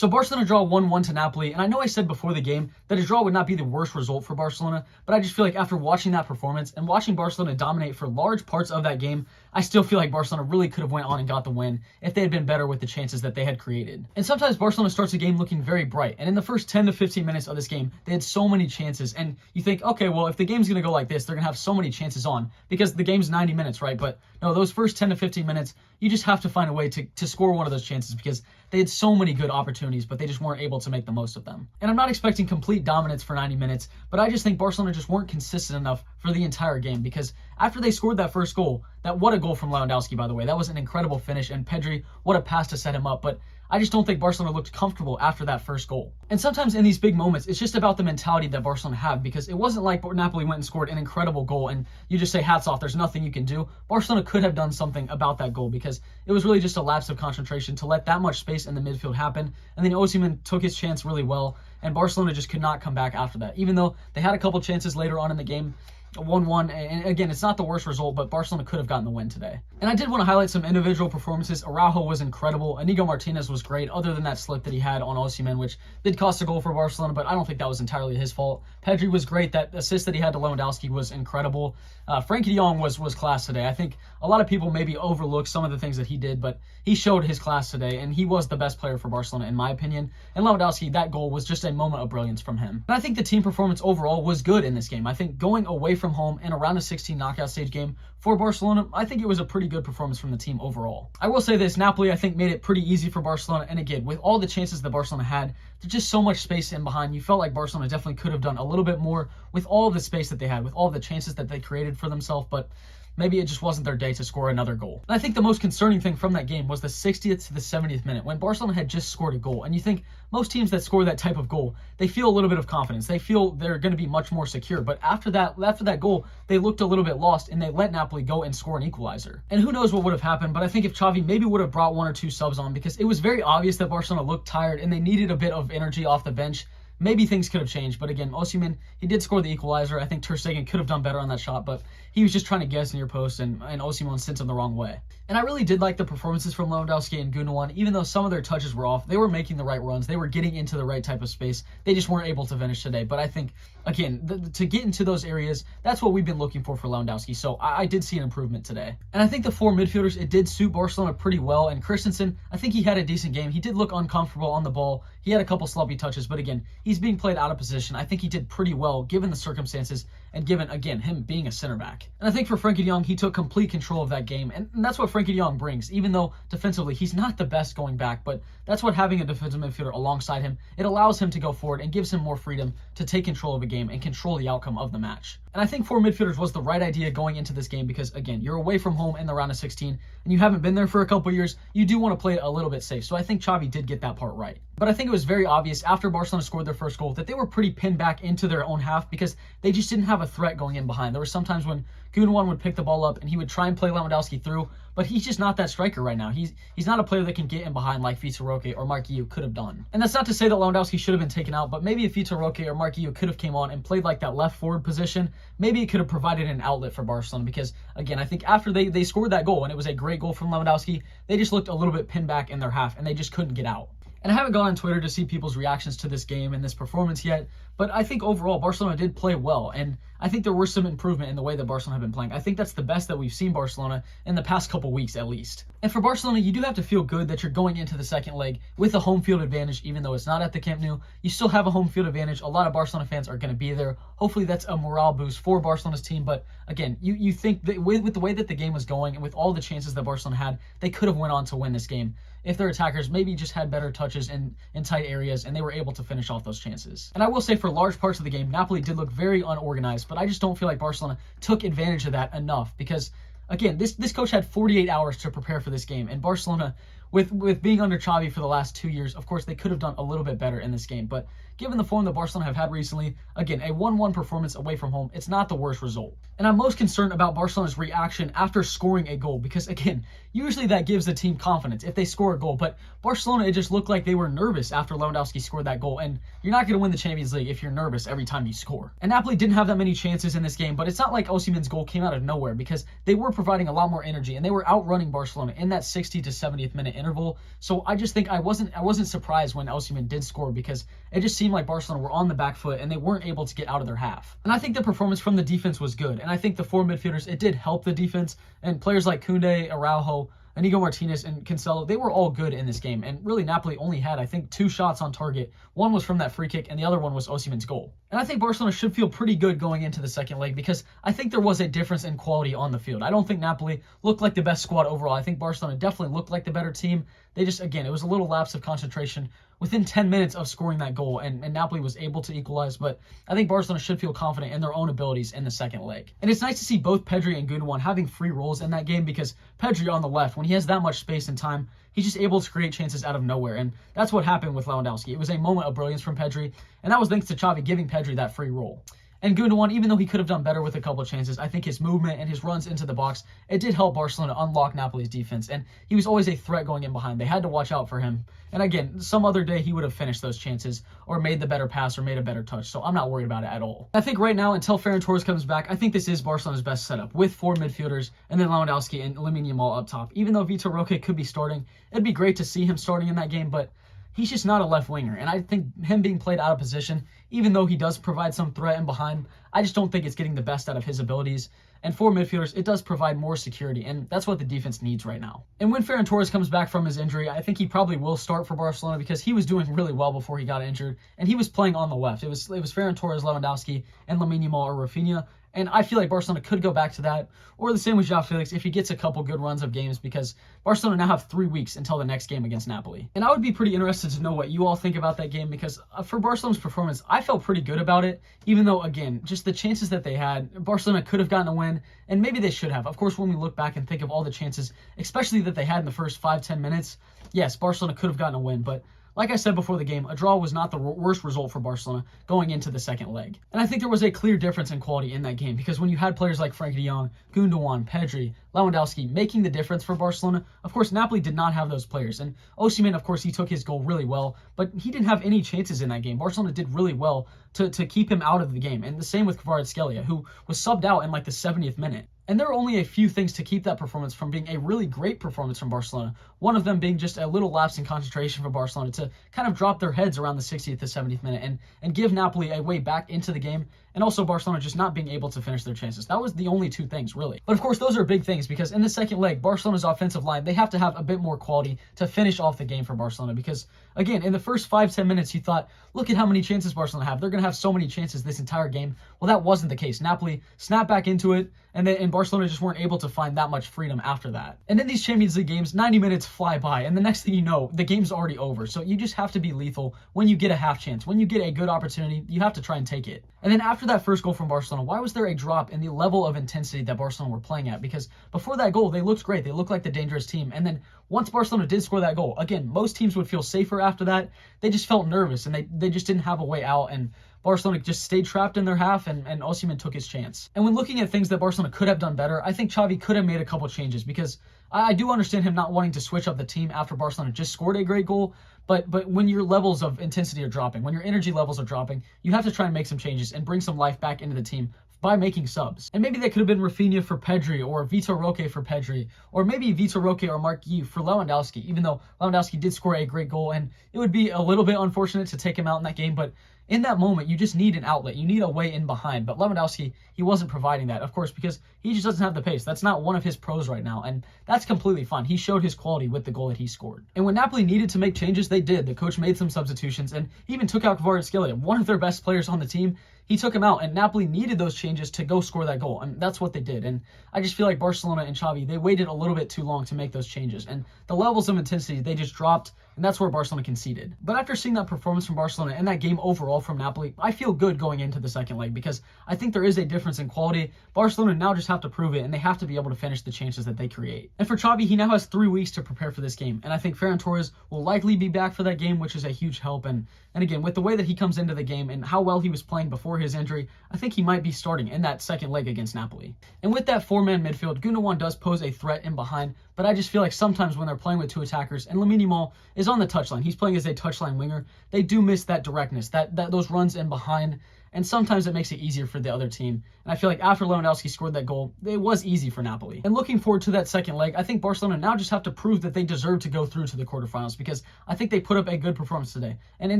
So Barcelona draw 1-1 to Napoli, and I know I said before the game that a draw would not be the worst result for Barcelona, but I just feel like after watching that performance and watching Barcelona dominate for large parts of that game, I still feel like Barcelona really could have went on and got the win if they had been better with the chances that they had created. And sometimes Barcelona starts the game looking very bright, and in the first 10 to 15 minutes of this game, they had so many chances, and you think, okay, well, if the game's going to go like this, they're going to have so many chances on, because the game's 90 minutes, right? But no, those first 10 to 15 minutes, you just have to find a way to score one of those chances because they had so many good opportunities, but they just weren't able to make the most of them. And I'm not expecting complete dominance for 90 minutes, but I just think Barcelona just weren't consistent enough for the entire game because after they scored that first goal, what a goal from Lewandowski, by the way. That was an incredible finish, and Pedri, what a pass to set him up, but I just don't think Barcelona looked comfortable after that first goal. And sometimes in these big moments, it's just about the mentality that Barcelona have because it wasn't like Napoli went and scored an incredible goal and you just say hats off, there's nothing you can do. Barcelona could have done something about that goal because it was really just a lapse of concentration to let that much space in the midfield happen. And then Osimhen took his chance really well, and Barcelona just could not come back after that. Even though they had a couple chances later on in the game, 1-1, and again, it's not the worst result, but Barcelona could have gotten the win today. And I did want to highlight some individual performances. Araujo was incredible. Inigo Martinez was great, other than that slip that he had on Osimhen, which did cost a goal for Barcelona, but I don't think that was entirely his fault. Pedri was great. That assist that he had to Lewandowski was incredible. Frenkie de Jong was class today. I think a lot of people maybe overlook some of the things that he did, but he showed his class today, and he was the best player for Barcelona, in my opinion. And Lewandowski, that goal was just a moment of brilliance from him. And I think the team performance overall was good in this game. I think going away from home and around a 16 knockout stage game for Barcelona, I think it was a pretty good performance from the team overall. I will say this, Napoli I think made it pretty easy for Barcelona, and again, with all the chances that Barcelona had, there's just so much space in behind. You felt like Barcelona definitely could have done a little bit more with all the space that they had, with all the chances that they created for themselves, but maybe it just wasn't their day to score another goal. And I think the most concerning thing from that game was the 60th to the 70th minute when Barcelona had just scored a goal. And you think most teams that score that type of goal, they feel a little bit of confidence. They feel they're going to be much more secure. But after that goal, they looked a little bit lost and they let Napoli go and score an equalizer. And who knows what would have happened, but I think if Xavi maybe would have brought one or two subs on because it was very obvious that Barcelona looked tired and they needed a bit of energy off the bench, maybe things could have changed, but again, Osimhen, he did score the equalizer. I think Ter Stegen could have done better on that shot, but he was just trying to guess near post, and Osimhen sent him the wrong way. And I really did like the performances from Lewandowski and Gundogan. Even though some of their touches were off, they were making the right runs. They were getting into the right type of space. They just weren't able to finish today. But I think, again, to get into those areas, that's what we've been looking for Lewandowski. So I did see an improvement today. And I think the four midfielders, it did suit Barcelona pretty well. And Christensen, I think he had a decent game. He did look uncomfortable on the ball. He had a couple sloppy touches, but again, he's being played out of position. I think he did pretty well given the circumstances and given, again, him being a center back. And I think for Frenkie de Jong, he took complete control of that game. And that's what Frenkie de Jong brings, even though defensively he's not the best going back. But that's what having a defensive midfielder alongside him, it allows him to go forward and gives him more freedom to take control of a game and control the outcome of the match. And I think four midfielders was the right idea going into this game because, again, you're away from home in the round of 16 and you haven't been there for a couple years. You do want to play it a little bit safe. So I think Xavi did get that part right. But I think it was very obvious after Barcelona scored their first goal that they were pretty pinned back into their own half because they just didn't have a threat going in behind. There were some times when Gundogan would pick the ball up and he would try and play Lewandowski through, but he's just not that striker right now. He's not a player that can get in behind like Vitor Roque or Marquinhos could have done. And that's not to say that Lewandowski should have been taken out, but maybe if Vitor Roque or Marquinhos could have came on and played like that left forward position, maybe it could have provided an outlet for Barcelona because, again, I think after they scored that goal, and it was a great goal from Lewandowski, they just looked a little bit pinned back in their half and they just couldn't get out. And I haven't gone on Twitter to see people's reactions to this game and this performance yet, but I think overall Barcelona did play well, and I think there was some improvement in the way that Barcelona have been playing. I think that's the best that we've seen Barcelona in the past couple weeks at least. And for Barcelona, you do have to feel good that you're going into the second leg with a home field advantage, even though it's not at the Camp Nou. You still have a home field advantage. A lot of Barcelona fans are going to be there. Hopefully that's a morale boost for Barcelona's team, but again, you think that with the way that the game was going and with all the chances that Barcelona had, they could have went on to win this game if their attackers maybe just had better touches in tight areas and they were able to finish off those chances. And I will say for large parts of the game, Napoli did look very unorganized, but I just don't feel like Barcelona took advantage of that enough because, again, this coach had 48 hours to prepare for this game, and Barcelona, with being under Xavi for the last 2 years, of course, they could have done a little bit better in this game, but given the form that Barcelona have had recently, again, a 1-1 performance away from home, it's not the worst result. And I'm most concerned about Barcelona's reaction after scoring a goal because, again, usually that gives the team confidence if they score a goal, but Barcelona, it just looked like they were nervous after Lewandowski scored that goal, and you're not going to win the Champions League if you're nervous every time you score. And Napoli didn't have that many chances in this game, but it's not like Osimhen's goal came out of nowhere because they were providing a lot more energy, and they were outrunning Barcelona in that 60th to 70th minute interval. So I just think I wasn't surprised when Osimhen did score, because it just seemed like Barcelona were on the back foot and they weren't able to get out of their half. And I think the performance from the defense was good. And I think the four midfielders, it did help the defense, and players like Koundé, Araujo, Inigo Martinez, and Cancelo, they were all good in this game. And really, Napoli only had, I think, 2 shots on target. One was from that free kick, and the other one was Osimhen's goal. And I think Barcelona should feel pretty good going into the second leg, because I think there was a difference in quality on the field. I don't think Napoli looked like the best squad overall. I think Barcelona definitely looked like the better team. They just, again, it was a little lapse of concentration within 10 minutes of scoring that goal, and Napoli was able to equalize. But I think Barcelona should feel confident in their own abilities in the second leg. And it's nice to see both Pedri and Gundogan having free roles in that game, because Pedri on the left, when he has that much space and time, he's just able to create chances out of nowhere. And that's what happened with Lewandowski. It was a moment of brilliance from Pedri, and that was thanks to Xavi giving Pedri that free role. And Gundogan, even though he could have done better with a couple of chances, I think his movement and his runs into the box, it did help Barcelona unlock Napoli's defense. And he was always a threat going in behind. They had to watch out for him. And again, some other day he would have finished those chances or made the better pass or made a better touch. So I'm not worried about it at all. I think right now, until Ferran Torres comes back, I think this is Barcelona's best setup, with 4 midfielders and then Lewandowski and Lamine Yamal up top. Even though Vitor Roque could be starting, it'd be great to see him starting in that game, but he's just not a left winger. And I think him being played out of position, even though he does provide some threat in behind, I just don't think it's getting the best out of his abilities. And 4 midfielders, it does provide more security, and that's what the defense needs right now. And when Ferran Torres comes back from his injury, I think he probably will start for Barcelona, because he was doing really well before he got injured, and he was playing on the left. It was Ferran Torres, Lewandowski, and Lamine Yamal or Rafinha. And I feel like Barcelona could go back to that, or the same with João Felix if he gets a couple good runs of games, because Barcelona now have 3 weeks until the next game against Napoli. And I would be pretty interested to know what you all think about that game, because for Barcelona's performance, I felt pretty good about it, even though, again, just the chances that they had, Barcelona could have gotten a win, and maybe they should have. Of course, when we look back and think of all the chances, especially that they had in the first 5-10 minutes, yes, Barcelona could have gotten a win, but like I said before the game, a draw was not the worst result for Barcelona going into the second leg. And I think there was a clear difference in quality in that game, because when you had players like Frenkie de Jong, Gundogan, Pedri, Lewandowski making the difference for Barcelona, of course, Napoli did not have those players. And Osimhen, of course, he took his goal really well, but he didn't have any chances in that game. Barcelona did really well to keep him out of the game. And the same with Kvaratskhelia, who was subbed out in like the 70th minute. And there are only a few things to keep that performance from being a really great performance from Barcelona. One of them being just a little lapse in concentration for Barcelona to kind of drop their heads around the 60th to 70th minute and give Napoli a way back into the game. And also Barcelona just not being able to finish their chances. That was the only 2 things, really. But of course, those are big things, because in the second leg, Barcelona's offensive line, they have to have a bit more quality to finish off the game for Barcelona. Because, again, in the first 5-10 minutes, you thought, look at how many chances Barcelona have. They're going to have so many chances this entire game. Well, that wasn't the case. Napoli snapped back into it, and Barcelona just weren't able to find that much freedom after that. And in these Champions League games, 90 minutes fly by, and the next thing you know, the game's already over. So you just have to be lethal when you get a half chance. When you get a good opportunity, you have to try and take it. And then after that first goal from Barcelona, why was there a drop in the level of intensity that Barcelona were playing at? Because before that goal, they looked great. They looked like the dangerous team. And then once Barcelona did score that goal, again, most teams would feel safer after that. They just felt nervous, and they just didn't have a way out. And Barcelona just stayed trapped in their half, and Osimhen took his chance. And when looking at things that Barcelona could have done better, I think Xavi could have made a couple changes, because I do understand him not wanting to switch up the team after Barcelona just scored a great goal. But when your levels of intensity are dropping, when your energy levels are dropping, you have to try and make some changes and bring some life back into the team by making subs. And maybe that could have been Rafinha for Pedri, or Vitor Roque for Pedri, or maybe Vitor Roque or Marc Guiu for Lewandowski, even though Lewandowski did score a great goal, and it would be a little bit unfortunate to take him out in that game, but in that moment, you just need an outlet. You need a way in behind. But Lewandowski, he wasn't providing that, of course, because he just doesn't have the pace. That's not one of his pros right now, and that's completely fine. He showed his quality with the goal that he scored. And when Napoli needed to make changes, they did. The coach made some substitutions, and he even took out Kvaratskhelia, one of their best players on the team. He took him out, and Napoli needed those changes to go score that goal, and that's what they did. And I just feel like Barcelona and Xavi, they waited a little bit too long to make those changes, and the levels of intensity, they just dropped, and that's where Barcelona conceded. But after seeing that performance from Barcelona and that game overall from Napoli, I feel good going into the second leg, because I think there is a difference in quality. Barcelona now just have to prove it, and they have to be able to finish the chances that they create. And for Xavi, he now has 3 weeks to prepare for this game, and I think Ferran Torres will likely be back for that game, which is a huge help. And again, with the way that he comes into the game and how well he was playing before his injury, I think he might be starting in that second leg against Napoli. And with that 4-man midfield, Gundogan does pose a threat in behind, but I just feel like sometimes when they're playing with 2 attackers and Lamine Yamal is on the touchline, he's playing as a touchline winger, they do miss that directness, that those runs in behind. and sometimes it makes it easier for the other team. And I feel like after Lewandowski scored that goal, it was easy for Napoli. And looking forward to that second leg, I think Barcelona now just have to prove that they deserve to go through to the quarterfinals, because I think they put up a good performance today. And in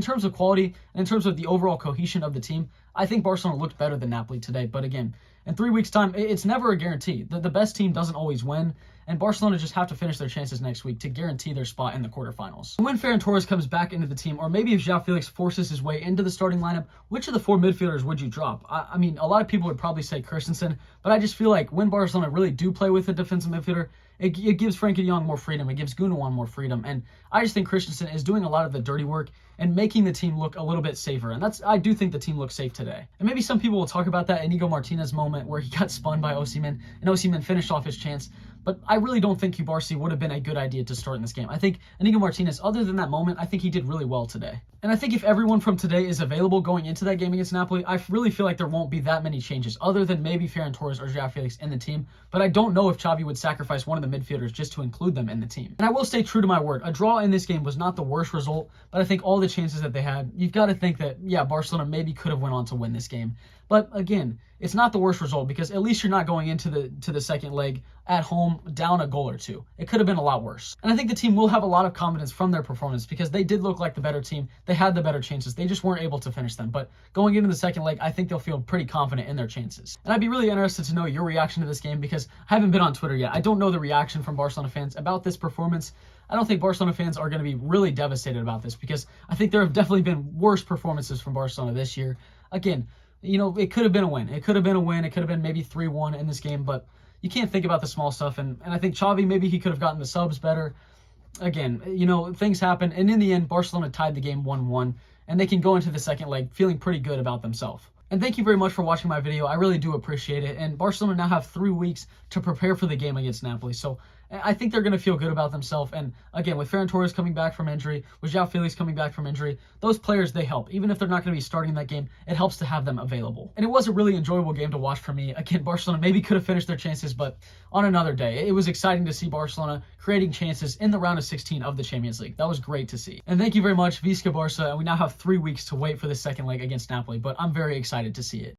terms of quality, and in terms of the overall cohesion of the team, I think Barcelona looked better than Napoli today. But again, in 3 weeks' time, it's never a guarantee. The best team doesn't always win, and Barcelona just have to finish their chances next week to guarantee their spot in the quarterfinals. When Ferran Torres comes back into the team, or maybe if João Felix forces his way into the starting lineup, which of the 4 midfielders would you drop? I mean, a lot of people would probably say Christensen, but I just feel like when Barcelona really do play with a defensive midfielder, it gives Frenkie de Jong more freedom. It gives Gundogan more freedom. And I just think Christensen is doing a lot of the dirty work and making the team look a little bit safer. And I do think the team looks safe today. And maybe some people will talk about that Inigo Martinez moment where he got spun by Osimhen and Osimhen finished off his chance. But I really don't think Cubarsí would have been a good idea to start in this game. I think Inigo Martinez, other than that moment, I think he did really well today. And I think if everyone from today is available going into that game against Napoli, I really feel like there won't be that many changes, other than maybe Ferran Torres or João Felix in the team. But I don't know if Xavi would sacrifice one of the midfielders just to include them in the team. And I will stay true to my word. A draw in this game was not the worst result, but I think all the chances that they had, you've got to think that, yeah, Barcelona maybe could have went on to win this game. But again, it's not the worst result, because at least you're not going into the second leg at home down a goal or two. It could have been a lot worse. And I think the team will have a lot of confidence from their performance, because they did look like the better team. They had the better chances. They just weren't able to finish them. But going into the second leg, I think they'll feel pretty confident in their chances. And I'd be really interested to know your reaction to this game, because I haven't been on Twitter yet. I don't know the reaction from Barcelona fans about this performance. I don't think Barcelona fans are going to be really devastated about this, because I think there have definitely been worse performances from Barcelona this year. Again, you know, it could have been a win. It could have been a win. It could have been maybe 3-1 in this game, but you can't think about the small stuff. And I think Xavi, maybe he could have gotten the subs better. Again, you know, things happen. And in the end, Barcelona tied the game 1-1, and they can go into the second leg feeling pretty good about themselves. And thank you very much for watching my video. I really do appreciate it. And Barcelona now have 3 weeks to prepare for the game against Napoli. So I think they're going to feel good about themselves. And again, with Ferran Torres coming back from injury, with João Felix coming back from injury, those players, they help. Even if they're not going to be starting that game, it helps to have them available. And it was a really enjoyable game to watch for me. Again, Barcelona maybe could have finished their chances, but on another day. It was exciting to see Barcelona creating chances in the round of 16 of the Champions League. That was great to see. And thank you very much, Visca Barca. And we now have 3 weeks to wait for the second leg against Napoli, but I'm very excited to see it.